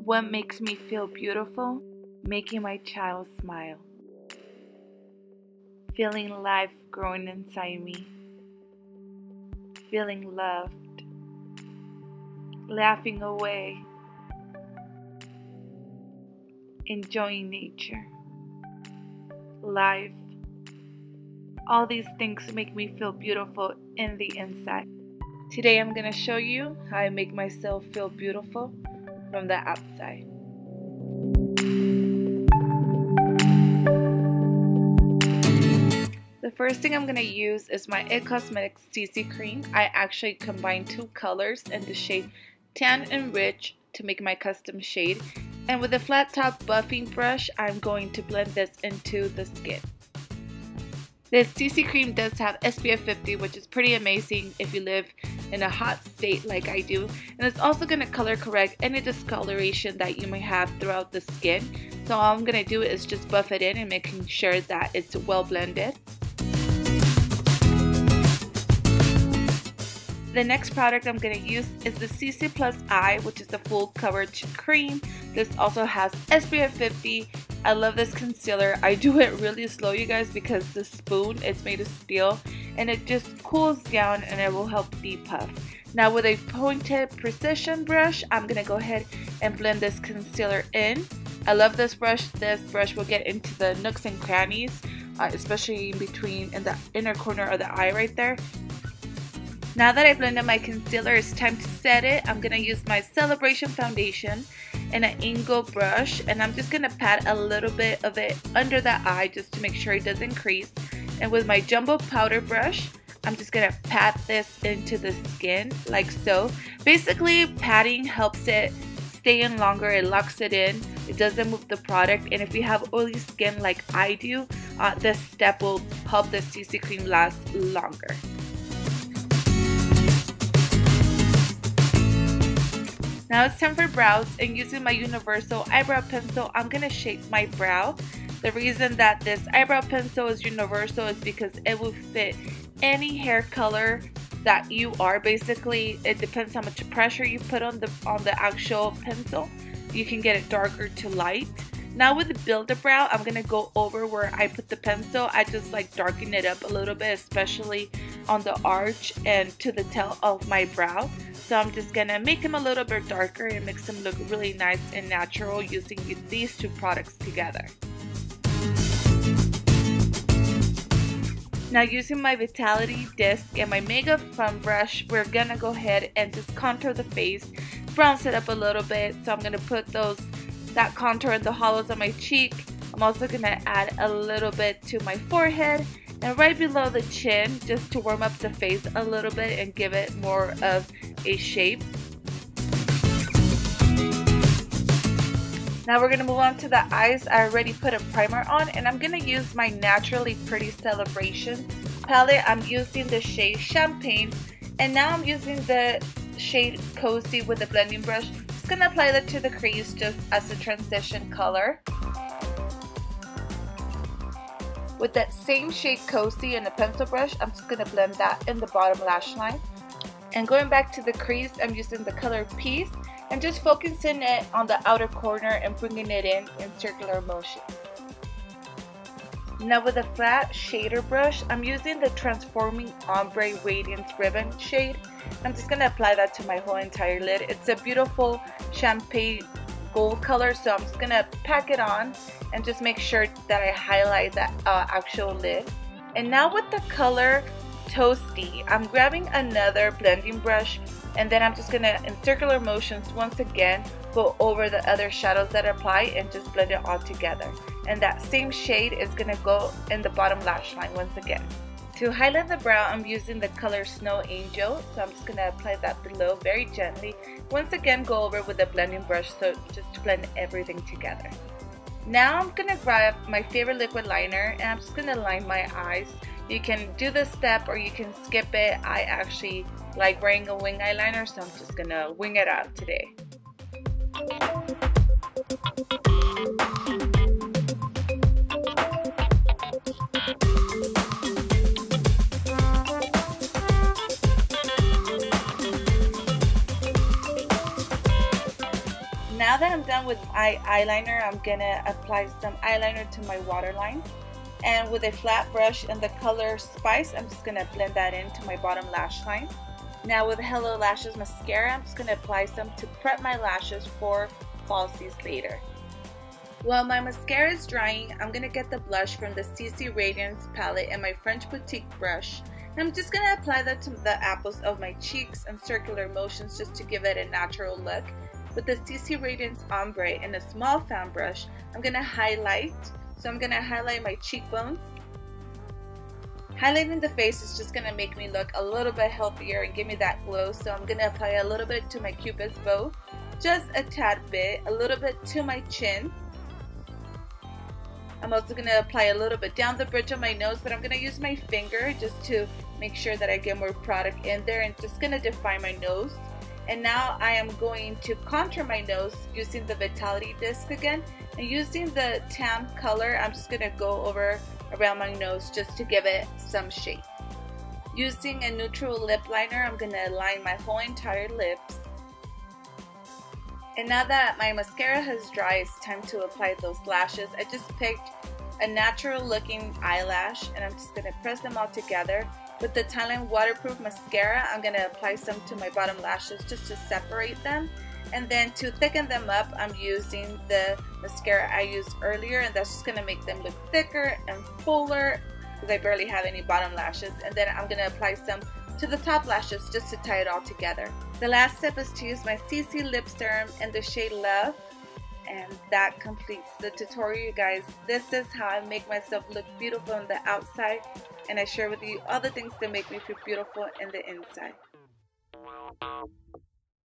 What makes me feel beautiful? Making my child smile. Feeling life growing inside me. Feeling loved. Laughing away. Enjoying nature. Life. All these things make me feel beautiful in the inside. Today I'm going to show you how I make myself feel beautiful from the outside. The first thing I'm going to use is my IT Cosmetics CC Cream. I actually combined two colors in the shade Tan and Rich to make my custom shade. And with a flat top buffing brush, I'm going to blend this into the skin. This CC cream does have SPF 50, which is pretty amazing if you live in a hot state like I do. And it's also going to color correct any discoloration that you may have throughout the skin. So all I'm going to do is just buff it in and making sure that it's well blended. The next product I'm going to use is the CC Plus Eye, which is the full coverage cream. This also has SPF 50. I love this concealer. I do it really slow, you guys, because the spoon is made of steel and it just cools down and it will help depuff. Now with a pointed precision brush, I'm going to go ahead and blend this concealer in. I love this brush. This brush will get into the nooks and crannies, especially in between in the inner corner of the eye right there. Now that I blended my concealer, it's time to set it. I'm going to use my Celebration foundation and an angle brush, and I'm just going to pat a little bit of it under the eye just to make sure it doesn't crease. And with my jumbo powder brush, I'm just going to pat this into the skin like so. Basically, patting helps it stay in longer. It locks it in. It doesn't move the product. And if you have oily skin like I do, this step will help the CC cream last longer. Now it's time for brows, and using my universal eyebrow pencil, I'm going to shape my brow. The reason that this eyebrow pencil is universal is because it will fit any hair color that you are. Basically, it depends how much pressure you put on the actual pencil. You can get it darker to light. Now with the Build-A-Brow, I'm going to go over where I put the pencil. I just like darken it up a little bit, especially on the arch and to the tail of my brow. So I'm just going to make them a little bit darker and make them look really nice and natural using these two products together. Now using my Vitality Disc and my Mega Fun Brush, we're going to go ahead and just contour the face, bronze it up a little bit. So I'm going to put that contour in the hollows of my cheek. I'm also going to add a little bit to my forehead and right below the chin, just to warm up the face a little bit and give it more of a shape. Now we're going to move on to the eyes. I already put a primer on, and I'm going to use my Naturally Pretty Celebration palette. I'm using the shade Champagne, and now I'm using the shade Cozy with the blending brush. Just going to apply that to the crease just as a transition color. With that same shade Cozy and a pencil brush, I'm just going to blend that in the bottom lash line. And going back to the crease, I'm using the color Peace and just focusing it on the outer corner and bringing it in circular motion. Now with a flat shader brush, I'm using the Transforming Ombre Radiance Ribbon shade. I'm just going to apply that to my whole entire lid. It's a beautiful champagne gold color, so I'm just going to pack it on and just make sure that I highlight that actual lid. And now with the color Toasty, I'm grabbing another blending brush, and then I'm just going to, in circular motions, once again go over the other shadows that I apply and just blend it all together. And that same shade is going to go in the bottom lash line once again. To highlight the brow, I'm using the color Snow Angel, so I'm just going to apply that below very gently. Once again, go over with a blending brush, so just to blend everything together. Now I'm going to grab my favorite liquid liner, and I'm just going to line my eyes. You can do this step or you can skip it. I actually like wearing a wing eyeliner, so I'm just going to wing it out today. that I'm done with my eyeliner, I'm gonna apply some eyeliner to my waterline. And with a flat brush in the color Spice, I'm just gonna blend that into my bottom lash line. Now with Hello Lashes mascara, I'm just gonna apply some to prep my lashes for falsies later. While my mascara is drying, I'm gonna get the blush from the CC Radiance Palette and my French Boutique brush. And I'm just gonna apply that to the apples of my cheeks in circular motions just to give it a natural look. With the CC Radiance Ombre and a small fan brush, I'm gonna highlight. So I'm gonna highlight my cheekbones. Highlighting the face is just gonna make me look a little bit healthier and give me that glow. So I'm gonna apply a little bit to my Cupid's bow, just a tad bit, a little bit to my chin. I'm also gonna apply a little bit down the bridge of my nose, but I'm gonna use my finger just to make sure that I get more product in there, and just gonna define my nose. And now I am going to contour my nose using the Vitality Disc again. And using the tan color, I'm just going to go over around my nose just to give it some shape. Using a neutral lip liner, I'm going to line my whole entire lips. And now that my mascara has dried, it's time to apply those lashes. I just picked a natural looking eyelash and I'm just going to press them all together. With the Tightline waterproof mascara, I'm going to apply some to my bottom lashes just to separate them. And then to thicken them up, I'm using the mascara I used earlier, and that's just going to make them look thicker and fuller because I barely have any bottom lashes. And then I'm going to apply some to the top lashes just to tie it all together. The last step is to use my CC Lip Serum in the shade Love. And that completes the tutorial, you guys. This is how I make myself look beautiful on the outside, and I share with you all the things that make me feel beautiful in the inside.